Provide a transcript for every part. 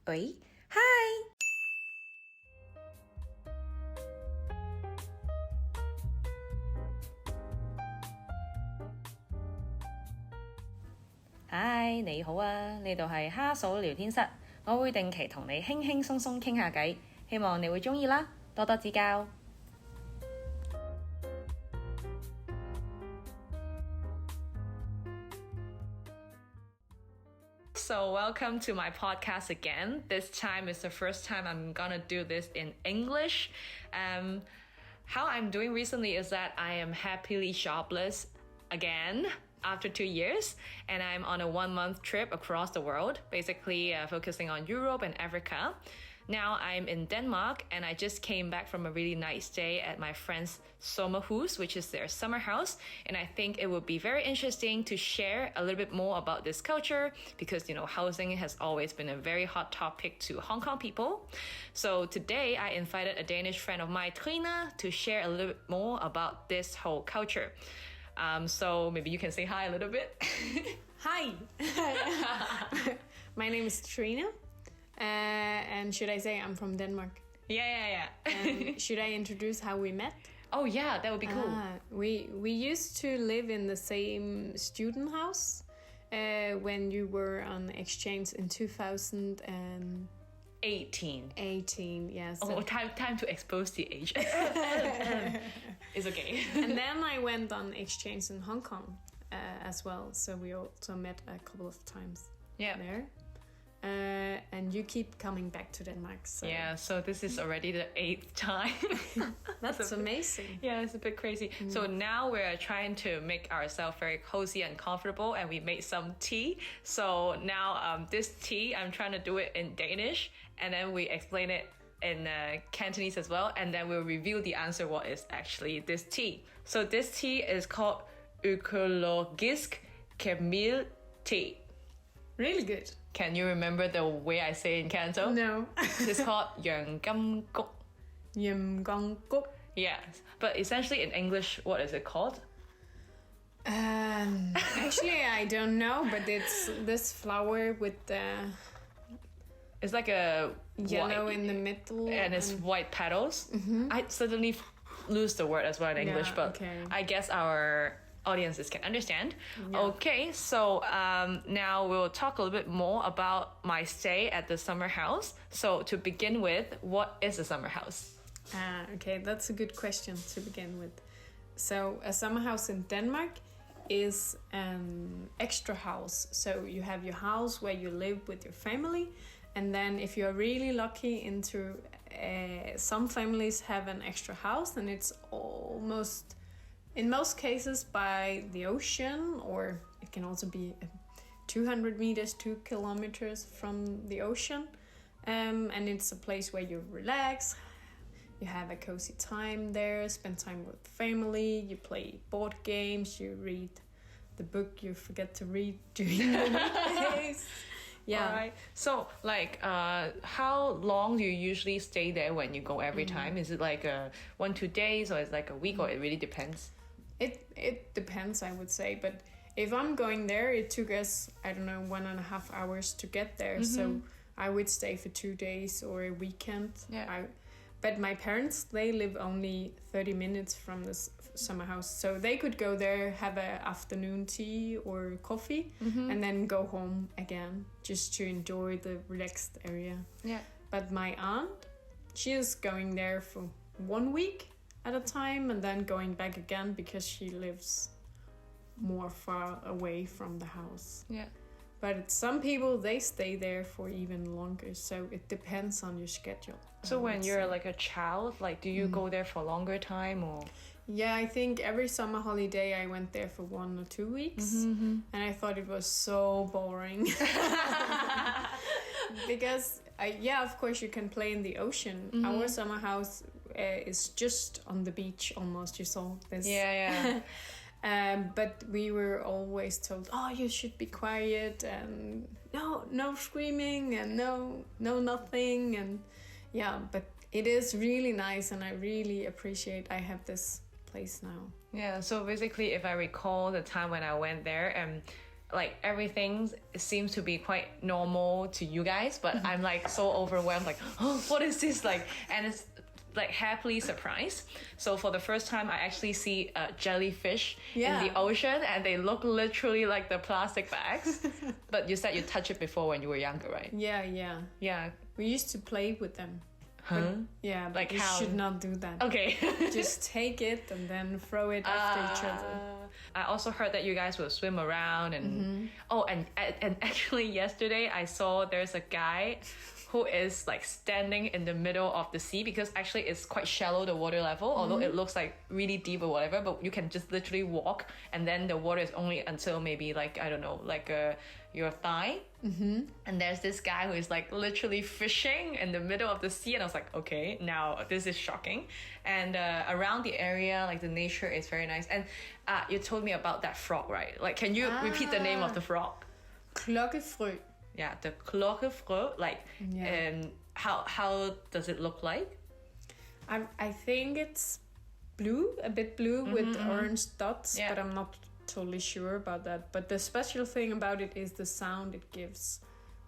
喂，嗨！嗨，你好啊！呢度係蝦嫂聊天室，我會定期同你輕輕鬆鬆傾下偈，希望你會鍾意啦，多多指教。So welcome to my podcast again. This time is the first time I'm gonna do this in English. How I'm doing recently is that I am happily jobless again after 2 years, and I'm on a 1-month trip across the world, basically focusing on Europe and Africa. Now I'm in Denmark, and I just came back from a really nice stay at my friend's Sommerhus, which is their summer house. And I think it would be very interesting to share a little bit more about this culture because, housing has always been a very hot topic to Hong Kong people. So today I invited a Danish friend of mine, Trine, to share a little bit more about this whole culture. So maybe you can say hi a little bit. Hi, my name is Trine. And should I say I'm from Denmark? Yeah. And should I introduce how we met? Oh yeah, that would be cool. We used to live in the same student house when you were on exchange in 2018. 18, yes. Oh, time to expose the age. It's okay. And then I went on exchange in Hong Kong as well, so we also met a couple of times there. And you keep coming back to Denmark. So. Yeah, so this is already the 8th time. That's amazing. Yeah, it's a bit crazy. So now we're trying to make ourselves very cozy and comfortable, and we made some tea. So now this tea, I'm trying to do it in Danish, and then we explain it in Cantonese as well, and then we'll reveal the answer what is actually this tea. So this tea is called økologisk kamille tea. Really good. Can you remember the way I say in Canto? No. It's called Yeung Gam Guk. Yeung Gam Guk. Yeah, but essentially in English, what is it called? Actually, I don't know, but it's this flower with the... It's like a yellow white, in the middle. And it's white petals. Mm-hmm. I suddenly lose the word as well in English, but okay. I guess our audiences can understand. Yeah. Okay, so now we'll talk a little bit more about my stay at the summer house. So to begin with, what is a summer house? Okay, that's a good question to begin with. So a summer house in Denmark is an extra house. So you have your house where you live with your family, and then if you're really lucky into some families have an extra house, and it's almost... in most cases by the ocean, or it can also be 200 meters, 2 kilometers from the ocean. And it's a place where you relax, you have a cozy time there, spend time with family, you play board games, you read the book you forget to read during the weekdays. Yeah. All right. So, how long do you usually stay there when you go every time? Is it like 1-2 days, or is it like a week, or it really depends? It depends, I would say, but if I'm going there, it took us, 1.5 hours to get there, so I would stay for 2 days or a weekend. Yeah. But my parents, they live only 30 minutes from this summer house, so they could go there, have an afternoon tea or coffee, and then go home again, just to enjoy the relaxed area. Yeah. But my aunt, she is going there for 1 week at a time, and then going back again because she lives more far away from the house. Yeah. But some people, they stay there for even longer, so it depends on your schedule. So when you're like a child, do you go there for a longer time, or? Yeah, I think every summer holiday I went there for 1 or 2 weeks, and I thought it was so boring. Because, of course you can play in the ocean. Our summer house is just on the beach almost, you saw this. Yeah. But we were always told, you should be quiet, and no screaming, and no nothing, and but it is really nice, and I really appreciate I have this place now. Yeah, so basically if I recall the time when I went there, like everything seems to be quite normal to you guys, but I'm like so overwhelmed, like, oh, what is this like? And it's like happily surprised. So for the first time, I actually see a jellyfish in the ocean, and they look literally like the plastic bags. But you said you touched it before when you were younger, right? Yeah. We used to play with them. Huh? But, yeah, but like you how? should not do that. Okay. Just take it and then throw it after each other. I also heard that you guys will swim around and and actually yesterday I saw there's a guy who is like standing in the middle of the sea, because actually it's quite shallow, the water level, although it looks like really deep or whatever, but you can just literally walk, and then the water is only until maybe like, I don't know, like your thigh. And there's this guy who is like literally fishing in the middle of the sea, and I was like, okay, now this is shocking. And around the area, like the nature is very nice. And you told me about that frog, right? Like, can you repeat the name of the frog? Klokkefrø. Yeah, the klokkefrø, like, how does it look like? I think it's blue, a bit blue with orange dots, but I'm not totally sure about that. But the special thing about it is the sound it gives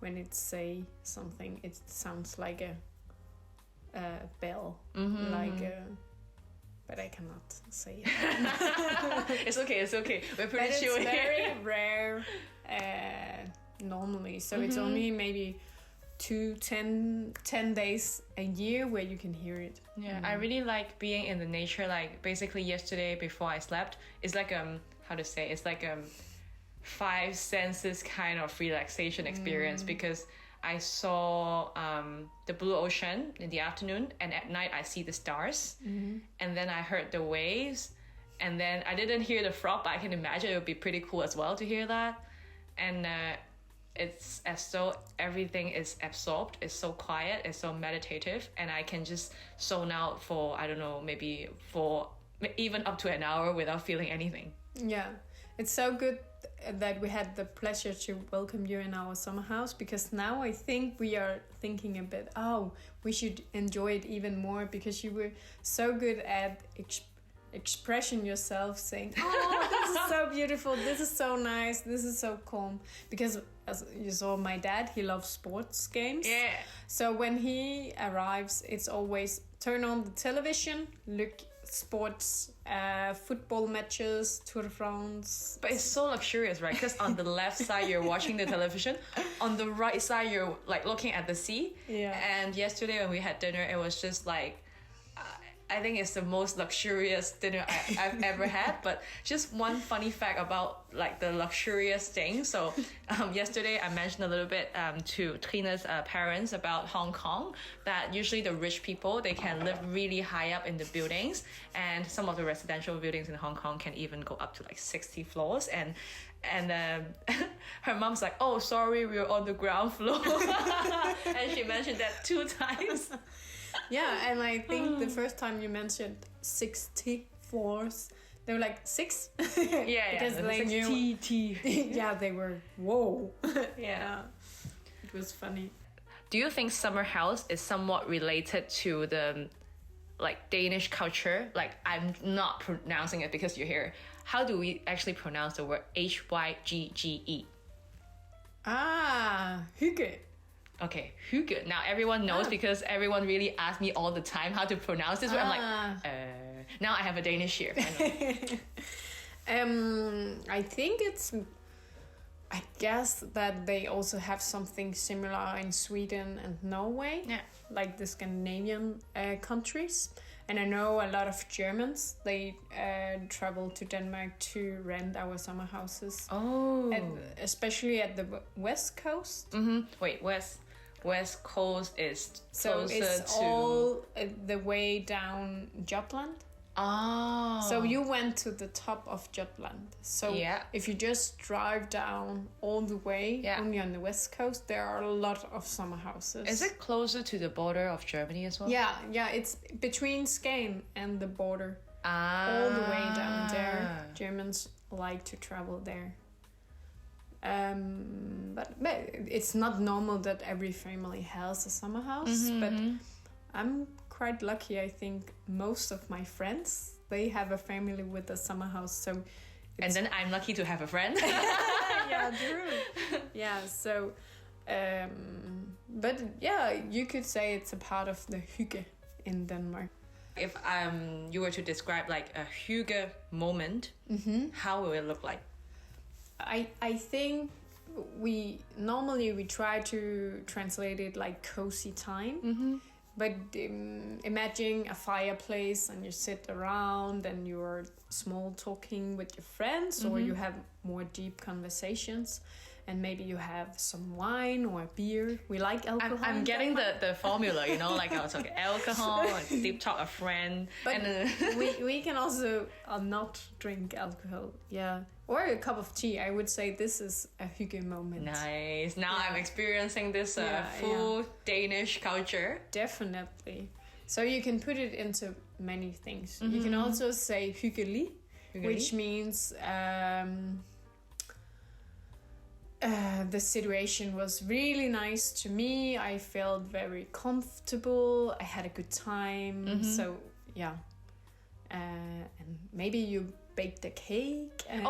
when it say something. It sounds like a bell, like a... But I cannot say it. It's okay. We're pretty but sure. It's very rare normally. So it's only maybe 10 days a year where you can hear it. Yeah, I really like being in the nature. Like basically yesterday before I slept, it's like how to say, it's like five senses kind of relaxation experience, because I saw the blue ocean in the afternoon, and at night I see the stars, and then I heard the waves, and then I didn't hear the frog, but I can imagine it would be pretty cool as well to hear that. And it's as though everything is absorbed, it's so quiet, it's so meditative, and I can just zone out for, I don't know, maybe for even up to an hour without feeling anything. Yeah, it's so good that we had the pleasure to welcome you in our summer house, because now I think we are thinking a bit, we should enjoy it even more, because you were so good at expressing yourself, saying, this is so beautiful, this is so nice, this is so calm. Because as you saw, my dad, he loves sports games. Yeah. So when he arrives, it's always turn on the television, look sports, football matches, Tour de France. But it's so luxurious, right? Because on the left side you're watching the television, on the right side you're like looking at the sea. Yeah. And yesterday when we had dinner, it was just like, I think it's the most luxurious dinner I've ever had. But just one funny fact about like the luxurious thing. So yesterday I mentioned a little bit to Trine's parents about Hong Kong, that usually the rich people, they can live really high up in the buildings, and some of the residential buildings in Hong Kong can even go up to like 60 floors. And her mom's like, oh, sorry, we're on the ground floor. And she mentioned that 2 times. Yeah, and I think the first time you mentioned 60 floors, they were like 6. Yeah, because they knew. Yeah, they were, whoa. Yeah, it was funny. Do you think summer house is somewhat related to the like Danish culture? Like, I'm not pronouncing it because you're here. How do we actually pronounce the word Hygge? Hygge. Okay, hygge. Now everyone knows because everyone really asks me all the time how to pronounce this word. I'm like, now I have a Danish here. I think I guess that they also have something similar in Sweden and Norway, like the Scandinavian countries. And I know a lot of Germans, they travel to Denmark to rent our summer houses. Oh. And especially at the west coast. Wait, West Coast is closer it's to... all the way down Jutland. Oh. So you went to the top of Jutland. So if you just drive down all the way, only on the west coast, there are a lot of summer houses. Is it closer to the border of Germany as well? Yeah, it's between Skagen and the border. All the way down there. Germans like to travel there. But it's not normal that every family has a summer house. But I'm quite lucky. I think most of my friends, they have a family with a summer house. So and then I'm lucky to have a friend. Yeah, true. Yeah, so, but yeah, you could say it's a part of the hygge in Denmark. If you were to describe like a hygge moment, how will it look like? I think we try to translate it like cozy time. But imagine a fireplace and you sit around and you're small talking with your friends, or you have more deep conversations, and maybe you have some wine or a beer. We like alcohol. I'm getting the formula, you know, like I was talking alcohol and deep talk a friend. But we can also not drink alcohol. Yeah. Or a cup of tea. I would say this is a hygge moment. Nice. Now I'm experiencing this full Danish culture. Definitely. So you can put it into many things. You can also say hyggelig, which means the situation was really nice to me. I felt very comfortable. I had a good time. So, yeah. And maybe you baked the cake. And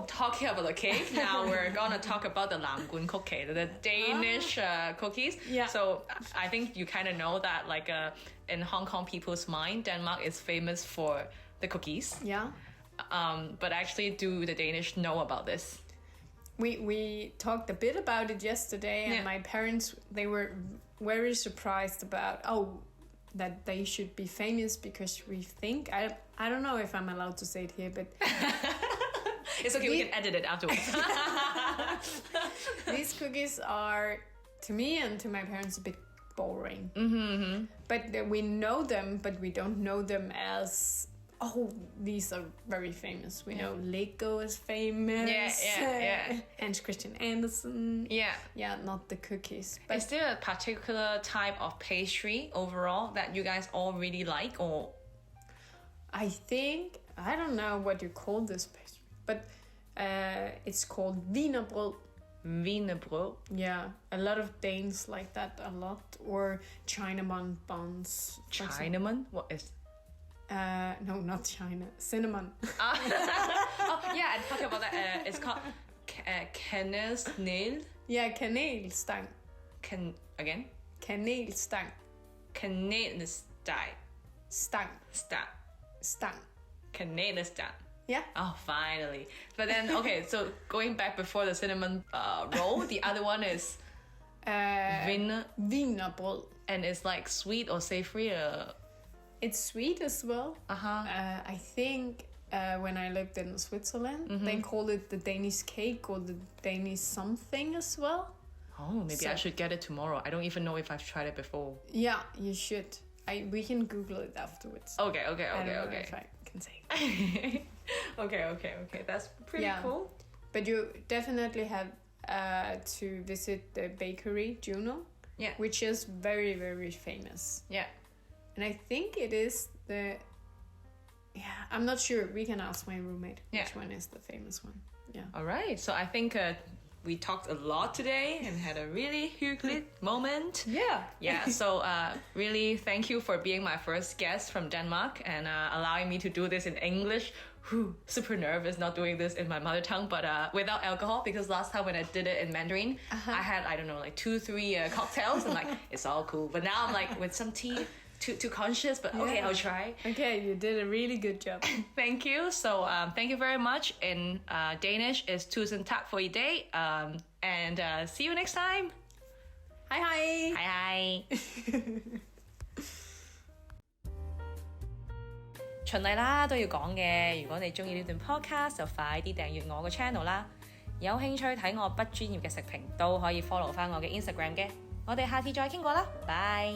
talking about the cake. Now we're gonna talk about the lamgun cookie, the Danish cookies. Yeah. So I think you kind of know that, like, in Hong Kong people's mind, Denmark is famous for the cookies. Yeah. But actually, do the Danish know about this? We talked a bit about it yesterday, and my parents, they were very surprised about that they should be famous, because we think, I don't know if I'm allowed to say it here, but it's okay, we can edit it afterwards. These cookies are, to me and to my parents, a bit boring. But we know them, but we don't know them as, these are very famous. We know Lego is famous. Yeah. Hans Christian Andersen. Yeah, not the cookies. But is there a particular type of pastry overall that you guys all really like, or? I think, I don't know what you call this pastry, but it's called wienerbrød. Wienerbrød? Yeah, a lot of Danes like that a lot. Or cinnamon buns. Cinnamon? What is? No, not China. Cinnamon. Yeah, and talking about that, it's called kanelsnegl. Yeah, kanelstang. Again? Kanelstang. Kanelstang. Stang. Kanelstang. Yeah. Oh, finally. But then, okay, so going back before the cinnamon roll, the other one is wienerbrød. And it's like sweet or savory? It's sweet as well. I think when I lived in Switzerland, they called it the Danish cake or the Danish something as well. Oh, maybe I should get it tomorrow. I don't even know if I've tried it before. Yeah, you should. We can Google it afterwards. Okay. I don't know if I can say it. Okay. That's pretty cool. But you definitely have to visit the bakery, Juno. Yeah. Which is very, very famous. Yeah. And I think it is I'm not sure. We can ask my roommate which one is the famous one. Yeah. All right. So I think we talked a lot today and had a really hyggeligt moment. Yeah. So really thank you for being my first guest from Denmark and allowing me to do this in English. Super nervous not doing this in my mother tongue, but without alcohol, because last time when I did it in Mandarin, I had, I don't know, like 2-3 cocktails and like it's all cool. But now I'm like with some tea. Too conscious, but okay, I'll try. Okay, you did a really good job. Thank you. So thank you very much. In Danish is tusind tak for i dag. And see you next time. Hej. Hej. 循例啦，都要講嘅。如果你鍾意呢段 podcast，就快啲訂閱我個 channel 啦。有興趣睇我不專業嘅食評，都可以 follow 返我嘅 Instagram 嘅。我哋下次再傾過啦，拜。